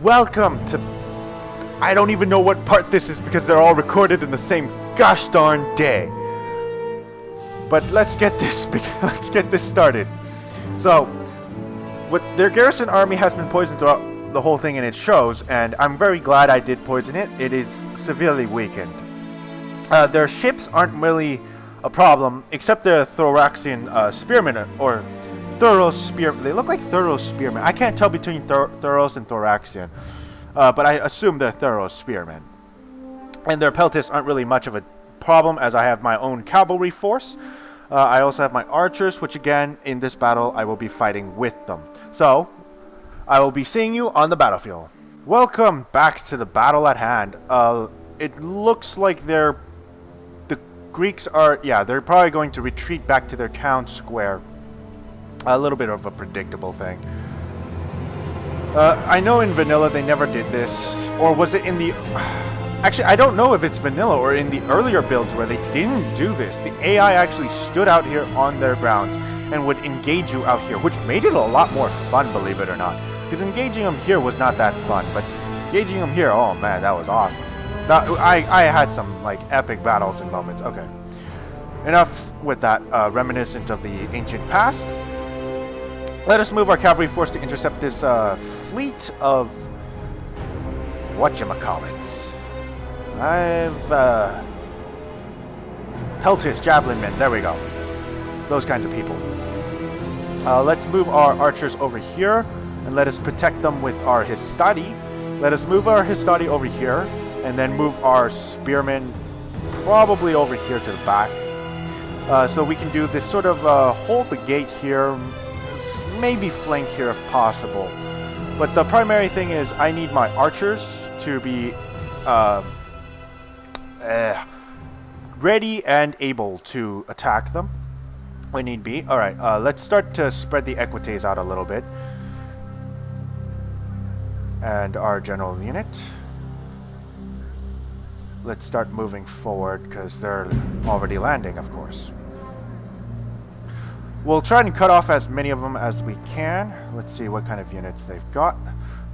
Welcome to... I don't even know what part this is because they're all recorded in the same gosh darn day. But let's get this started. So, their garrison army has been poisoned throughout the whole thing, and it shows, and I'm very glad I did poison it. It is severely weakened. Their ships aren't really a problem, except the Thoraxian spearmen, or Thuros spearmen. They look like Thuros spearmen. I can't tell between Thuros and Thoraxian, but I assume they're Thuros spearmen. And their peltists aren't really much of a problem, as I have my own cavalry force. I also have my archers, which again, in this battle, I will be fighting with them. So, I will be seeing you on the battlefield. Welcome back to the battle at hand. It looks like the Greeks are, yeah, they're probably going to retreat back to their town square. A little bit of a predictable thing. I know in vanilla they never did this, or was it in the... Actually, I don't know if it's vanilla or in the earlier builds where they didn't do this. The AI actually stood out here on their grounds and would engage you out here, which made it a lot more fun, believe it or not. Because engaging them here was not that fun, but engaging them here, oh man, that was awesome. I had some like epic battles and moments. Okay, enough with that reminiscent of the ancient past. Let us move our cavalry force to intercept this fleet of whatchamacallits. I've Peltis, javelin men, there we go. Those kinds of people. Let's move our archers over here and let us protect them with our Histadi. Let us move our Histadi over here and then move our spearmen probably over here to the back. So we can do this sort of hold the gate here, maybe flank here if possible. But the primary thing is I need my archers to be ready and able to attack them when need be. Alright, let's start to spread the equites out a little bit. And our general unit. Let's start moving forward because they're already landing, of course. We'll try and cut off as many of them as we can. Let's see what kind of units they've got.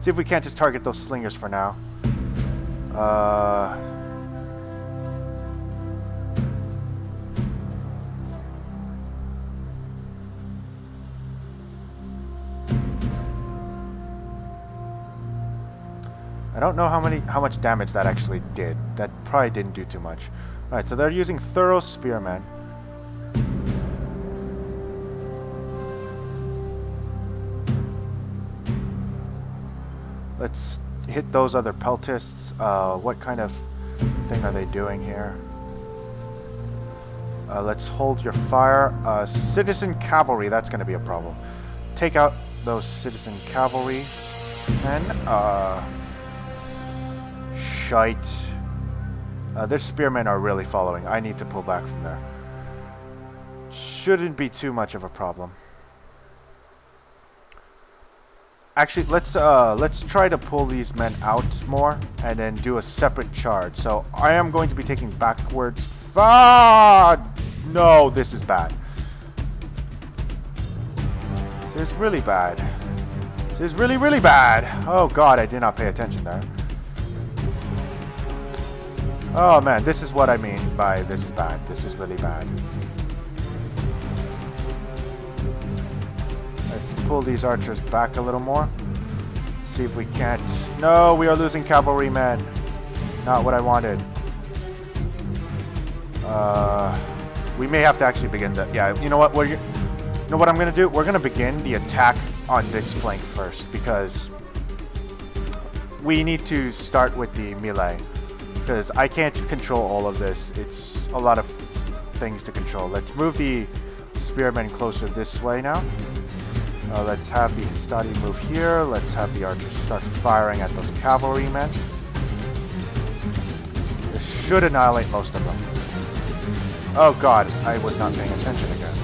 See if we can't just target those slingers for now. I don't know how much damage that actually did. That probably didn't do too much. Alright, so they're using Thuros spearmen. Let's hit those other peltists. What kind of thing are they doing here? Let's hold your fire. Citizen cavalry, that's going to be a problem. Take out those citizen cavalry. And, shite. Their spearmen are really following. I need to pull back from there. Shouldn't be too much of a problem. Actually, let's try to pull these men out more and then do a separate charge. So I am going to be taking backwards. No, this is bad. This is really bad. This is really, really bad. Oh god, I did not pay attention there. Oh man, this is what I mean by this is bad. This is really bad. Let's pull these archers back a little more. See if we can't... No, we are losing cavalrymen. Not what I wanted. We may have to actually begin the... Yeah, you know what? You know what I'm going to do? We're going to begin the attack on this flank first, because we need to start with the melee. Because I can't control all of this. It's a lot of things to control. Let's move the spearmen closer this way now. Let's have the Histadi move here. Let's have the archers start firing at those cavalrymen. This should annihilate most of them. Oh god, I was not paying attention again.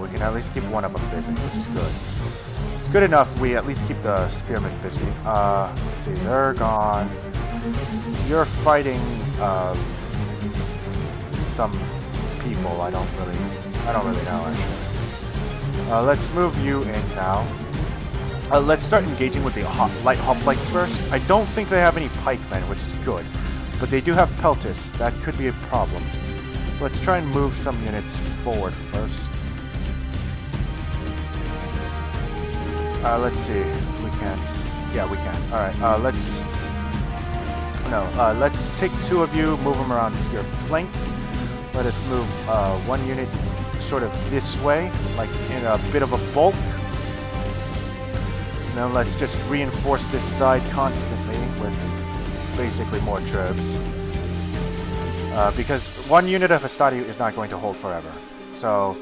We can at least keep one of them busy, which is good. It's good enough we at least keep the spearmen busy. Let's see, they're gone. You're fighting some people I don't really know actually. Let's move you in now. Let's start engaging with the light hoplites first. I don't think they have any pikemen, which is good. But they do have peltis. That could be a problem. So let's try and move some units forward first. Let's see if we can. Yeah, we can. Alright, let's take 2 of you, move them around your flanks. Let us move 1 unit sort of this way, like in a bit of a bulk. Now let's just reinforce this side constantly with basically more troops. Because 1 unit of Hastati is not going to hold forever. So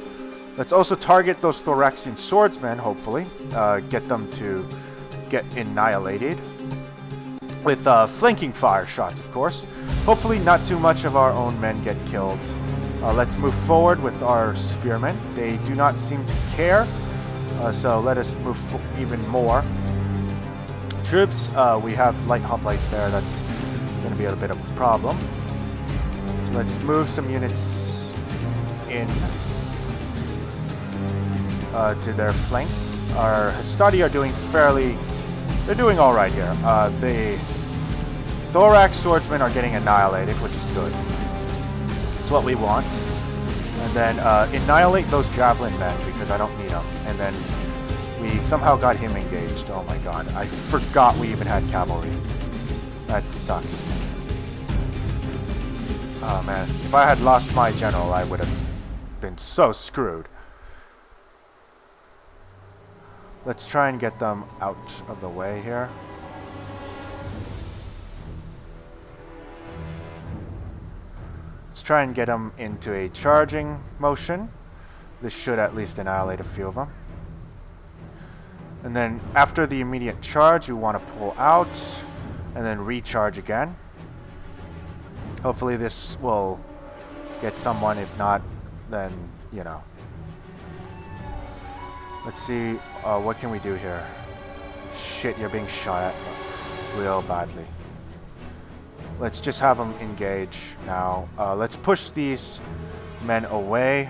let's also target those Thoraxian swordsmen, hopefully. Get them to get annihilated. With flanking fire shots, of course. Hopefully not too much of our own men get killed. Let's move forward with our spearmen. They do not seem to care. So let us move even more. Troops, we have light hoplites there. That's going to be a bit of a problem. So let's move some units in to their flanks. Our Hastati are doing fairly... They're doing alright here. The Thorax swordsmen are getting annihilated, which is good. It's what we want. And then annihilate those javelin men, because I don't need them. And then we somehow got him engaged. Oh my god. I forgot we even had cavalry. That sucks. Oh man. If I had lost my general, I would have been so screwed. Let's try and get them out of the way here. Let's try and get them into a charging motion. This should at least annihilate a few of them. And then after the immediate charge, you want to pull out and then recharge again. Hopefully this will get someone. If not, then, you know. Let's see, what can we do here? Shit, you're being shot at real badly. Let's just have them engage now. Let's push these men away.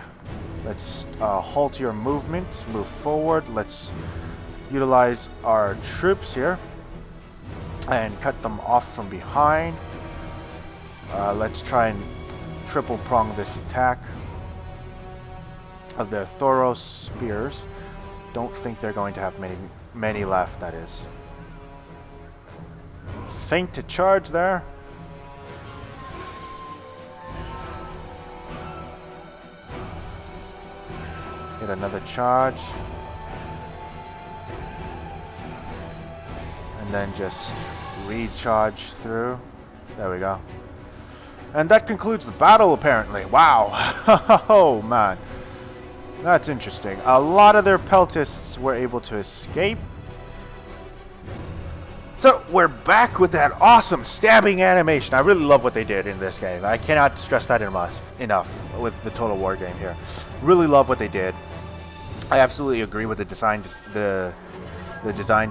Let's halt your movements, move forward. Let's utilize our troops here and cut them off from behind. Let's try and triple prong this attack of the Thoros spears. Don't think they're going to have many left, that is. Feint to charge there. Get another charge. And then just recharge through. There we go. And that concludes the battle, apparently. Wow. Oh, man. That's interesting. A lot of their peltists were able to escape. So, we're back with that awesome stabbing animation. I really love what they did in this game. I cannot stress that enough with the Total War game here. Really love what they did. I absolutely agree with the design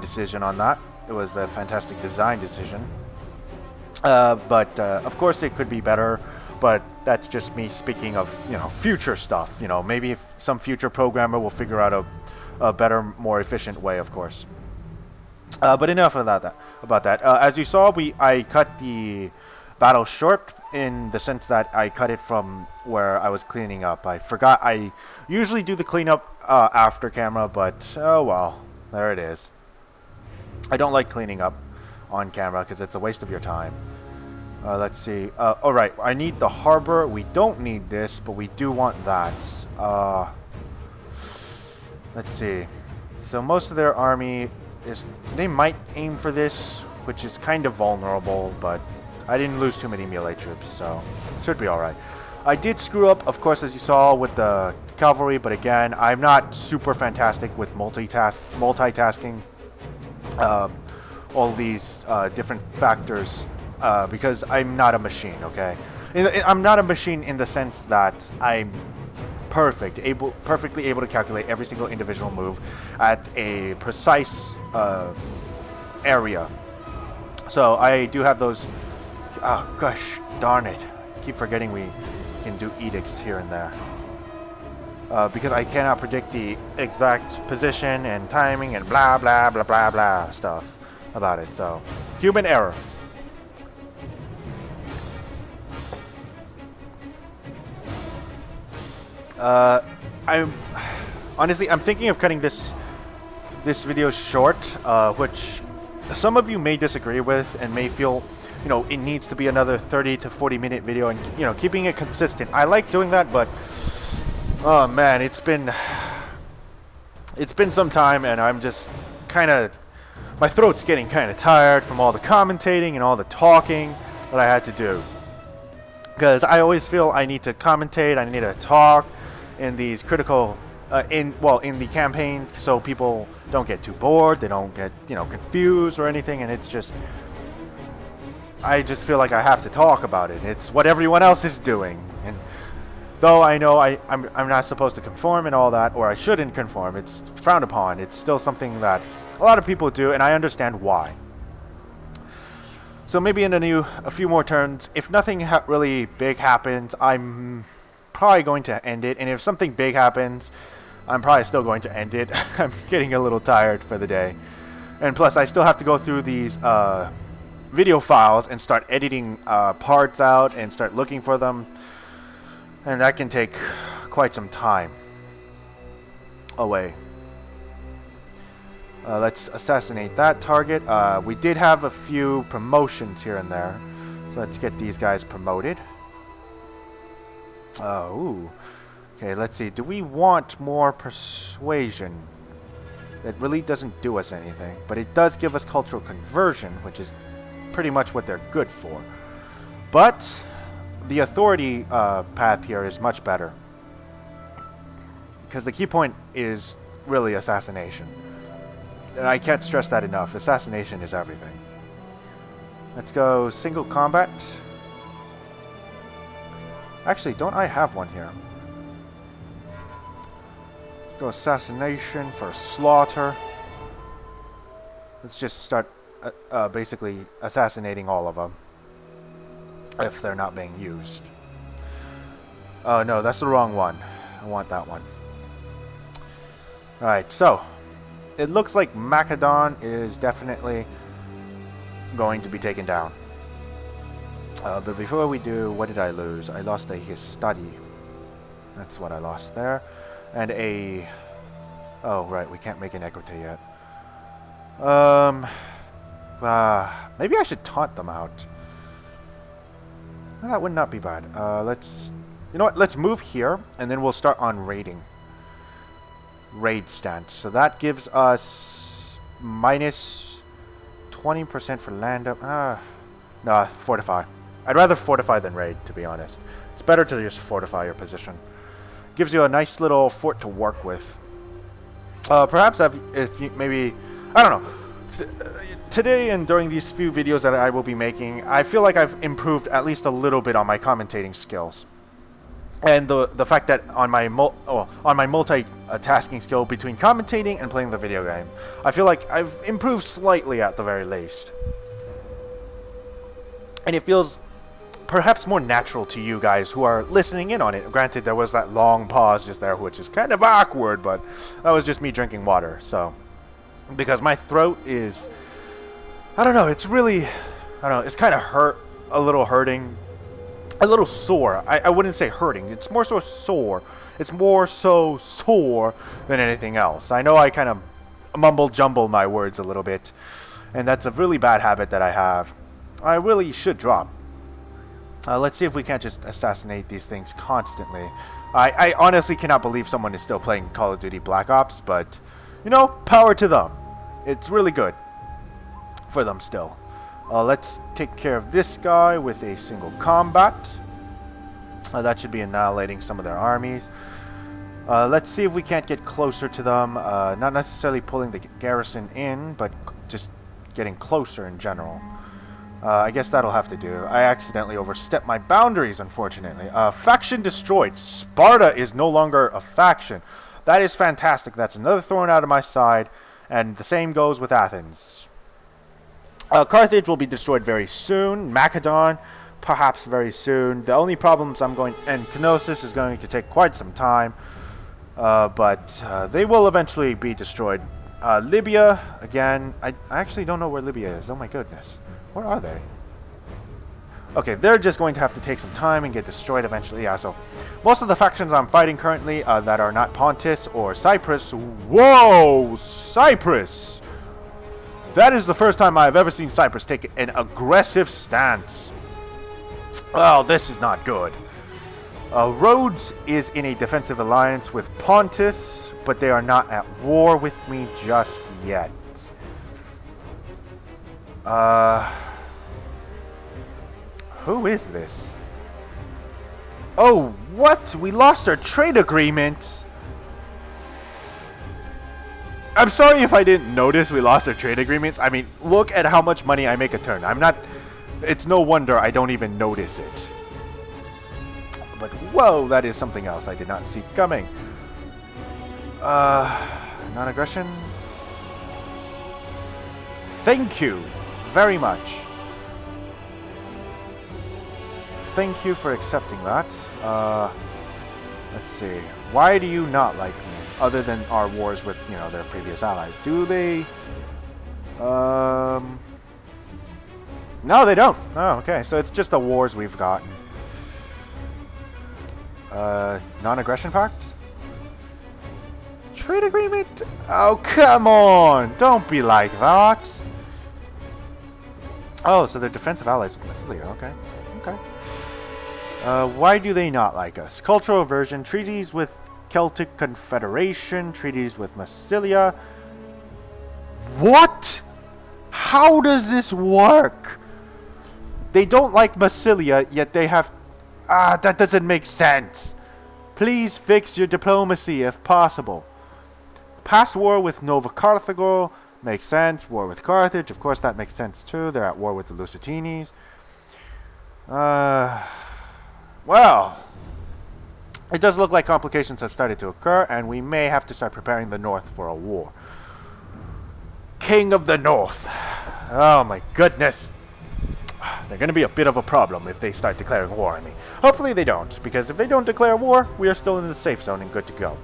decision on that. It was a fantastic design decision. But of course it could be better. But that's just me speaking of, you know, future stuff. You know, maybe if some future programmer will figure out a better, more efficient way, of course. But enough of about that. As you saw, I cut the battle short in the sense that I cut it from where I was cleaning up. I forgot. I usually do the cleanup after camera, but oh well, there it is. I don't like cleaning up on camera because it's a waste of your time. Let's see. Alright, I need the harbor. We don't need this, but we do want that. Let's see. So most of their army is... They might aim for this, which is kind of vulnerable, but I didn't lose too many melee troops, so should be alright. I did screw up, of course, as you saw, with the cavalry, but again, I'm not super fantastic with multitasking all these different factors. Because I'm not a machine, okay? I'm not a machine in the sense that I'm perfectly able to calculate every single individual move at a precise area. So I do have those... Oh, gosh, darn it. I keep forgetting we can do edicts here and there. because I cannot predict the exact position and timing and blah blah blah blah blah stuff about it. So, human error. I'm thinking of cutting this video short, which some of you may disagree with and may feel, you know, it needs to be another 30 to 40 minute video, and you know, keeping it consistent. I like doing that, but oh man, it's been some time, and I'm just kind of, my throat's getting kind of tired from all the commentating and all the talking that I had to do. Because I always feel I need to commentate, I need to talk in these critical, in the campaign, so people don't get too bored, they don't get, you know, confused or anything, and it's just, I just feel like I have to talk about it. It's what everyone else is doing, and though I know I'm not supposed to conform and all that, or I shouldn't conform, it's frowned upon, it's still something that a lot of people do, and I understand why. So maybe in a few more turns, if nothing really big happens, I'm probably going to end it, and if something big happens, I'm probably still going to end it. I'm getting a little tired for the day, and plus I still have to go through these video files and start editing parts out and start looking for them, and that can take quite some time away. Let's assassinate that target. We did have a few promotions here and there, so let's get these guys promoted. Ooh. Okay, let's see. Do we want more persuasion? It really doesn't do us anything, but it does give us cultural conversion, which is pretty much what they're good for. But the authority path here is much better, because the key point is really assassination. And I can't stress that enough. Assassination is everything. Let's go single combat. Actually, don't I have one here? Go assassination for slaughter. Let's just start basically assassinating all of them if they're not being used. Oh no, that's the wrong one. I want that one. Alright, so it looks like Macedon is definitely going to be taken down. But before we do, what did I lose? I lost a his study. That's what I lost there. And a... oh, right, we can't make an equity yet. Maybe I should taunt them out. That would not be bad. Let's... you know what? Let's move here, and then we'll start on raiding. Raid stance. So that gives us minus 20% for land up. No, fortify. I'd rather fortify than raid, to be honest. It's better to just fortify your position. Gives you a nice little fort to work with. Perhaps if you maybe, I don't know. Today and during these few videos that I will be making, I feel like I've improved at least a little bit on my commentating skills. And the fact that on my multitasking skill between commentating and playing the video game, I feel like I've improved slightly at the very least. And it feels perhaps more natural to you guys who are listening in on it. Granted, there was that long pause just there, which is kind of awkward, but that was just me drinking water. So, because my throat is, I don't know, it's really, I don't know, it's kind of a little hurting. A little sore. I wouldn't say hurting. It's more so sore. It's more so sore than anything else. I know I kind of mumble-jumble my words a little bit, and that's a really bad habit that I have. I really should drop. Let's see if we can't just assassinate these things constantly. I honestly cannot believe someone is still playing Call of Duty Black Ops, but, you know, power to them. It's really good for them still. Let's take care of this guy with a single combat. That should be annihilating some of their armies. Let's see if we can't get closer to them. Not necessarily pulling the garrison in, but just getting closer in general. I guess that'll have to do. I accidentally overstepped my boundaries, unfortunately. Faction destroyed. Sparta is no longer a faction. That is fantastic. That's another thorn out of my side. And the same goes with Athens. Carthage will be destroyed very soon. Macedon, perhaps very soon. The only problems and Knossos is going to take quite some time. But they will eventually be destroyed. Libya, again, I actually don't know where Libya is. Oh my goodness. Where are they? Okay, they're just going to have to take some time and get destroyed eventually. Yeah, so most of the factions I'm fighting currently that are not Pontus or Cyprus. Whoa! Cyprus! That is the first time I've ever seen Cyprus take an aggressive stance. Oh, this is not good. Rhodes is in a defensive alliance with Pontus, but they are not at war with me just yet. Who is this? Oh, what? We lost our trade agreement. I'm sorry if I didn't notice we lost our trade agreements. I mean, look at how much money I make a turn. I'm not... It's no wonder I don't even notice it. But, whoa, that is something else I did not see coming. Non-aggression. Thank you very much. Thank you for accepting that. Let's see. Why do you not like me? Other than our wars with, you know, their previous allies. Do they? No, they don't. Oh, okay. So it's just the wars we've got. Non-aggression pact? Trade agreement? Oh, come on! Don't be like that! Oh, so they're defensive allies with Massilia. Okay. Okay. Why do they not like us? Cultural aversion, treaties with Celtic Confederation, treaties with Massilia. What? How does this work? They don't like Massilia, yet they have... Ah, that doesn't make sense. Please fix your diplomacy if possible. Past war with Nova Carthago makes sense. War with Carthage, of course that makes sense too. They're at war with the Lusitanes. Well, it does look like complications have started to occur, and we may have to start preparing the North for a war. King of the North. Oh my goodness. They're going to be a bit of a problem if they start declaring war on me. Hopefully they don't, because if they don't declare war, we are still in the safe zone and good to go.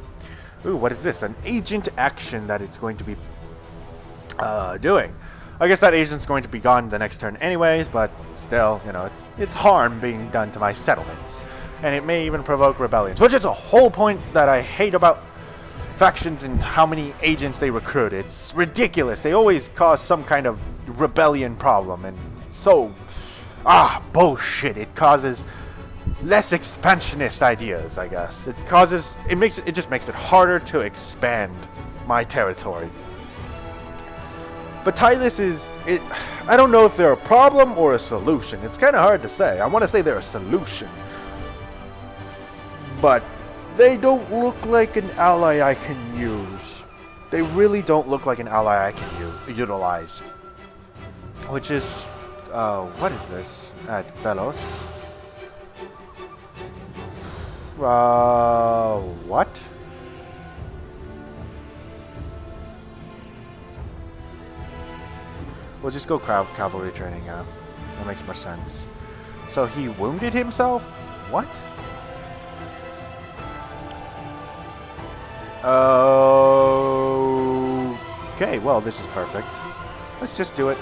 Ooh, what is this? An agent action that it's going to be doing. I guess that agent's going to be gone the next turn anyways, but still, you know, it's harm being done to my settlements. And it may even provoke rebellions, which is a whole point that I hate about factions and how many agents they recruit. It's ridiculous. They always cause some kind of rebellion problem, and so... bullshit. It causes less expansionist ideas, I guess. It just makes it harder to expand my territory. But Titus is... I don't know if they're a problem or a solution. It's kind of hard to say. I want to say they're a solution. But they don't look like an ally I can use. They really don't look like an ally I can utilize. Which is... what is this? At Delos. What? We'll just go cavalry training, yeah. That makes more sense. So he wounded himself? What? Okay, well, this is perfect. Let's just do it.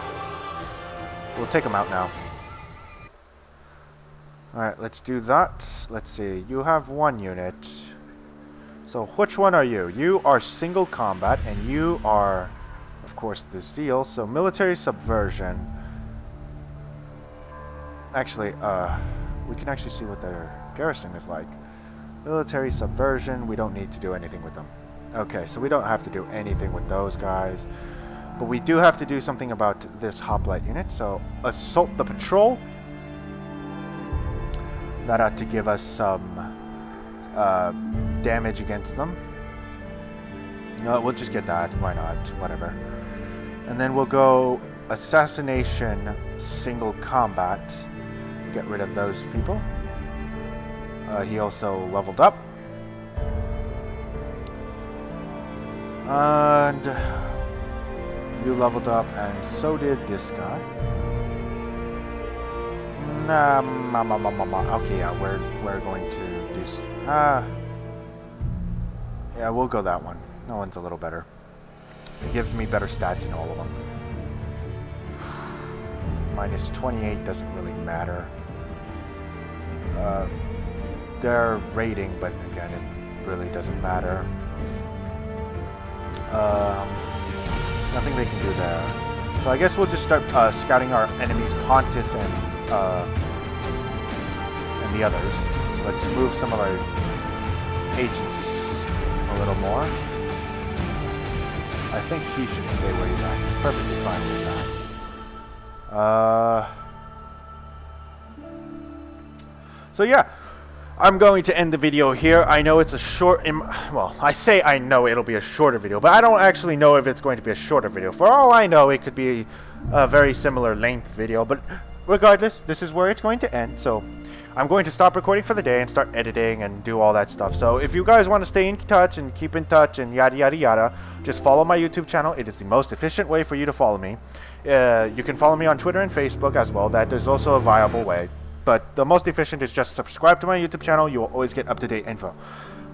We'll take him out now. Alright, let's do that. Let's see. You have one unit. So which one are you? You are single combat, and you are, of course, the Zeal. So military subversion. Actually, we can actually see what their garrison is like. Military subversion. We don't need to do anything with them. Okay, so we don't have to do anything with those guys. But we do have to do something about this hoplite unit. So assault the patrol. That ought to give us some damage against them. No, we'll just get that. Why not? Whatever. And then we'll go assassination, single combat. Get rid of those people. He also leveled up. And you leveled up, and so did this guy. Okay, yeah, we're going to do... Yeah, we'll go that one. That one's a little better. It gives me better stats in all of them. Minus 28 doesn't really matter. Their rating, but again, it really doesn't matter. Nothing they can do there. So I guess we'll just start scouting our enemies, Pontus and the others. So let's move some of our agents a little more. I think he should stay where he's at. He's perfectly fine with that. So yeah, I'm going to end the video here. I know it's a short, well, I say I know it'll be a shorter video, but I don't actually know if it's going to be a shorter video. For all I know, it could be a very similar length video, but regardless, this is where it's going to end. So I'm going to stop recording for the day and start editing and do all that stuff. So if you guys want to stay in touch and keep in touch and yada yada yada, just follow my YouTube channel. It is the most efficient way for you to follow me. You can follow me on Twitter and Facebook as well. That is also a viable way. But the most efficient is just subscribe to my YouTube channel. You will always get up-to-date info.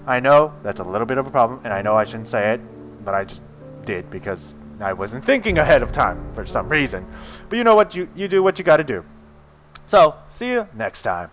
I know that's a little bit of a problem, and I know I shouldn't say it, but I just did because I wasn't thinking ahead of time for some reason. But you know what? You do what you got to do. So, see you next time.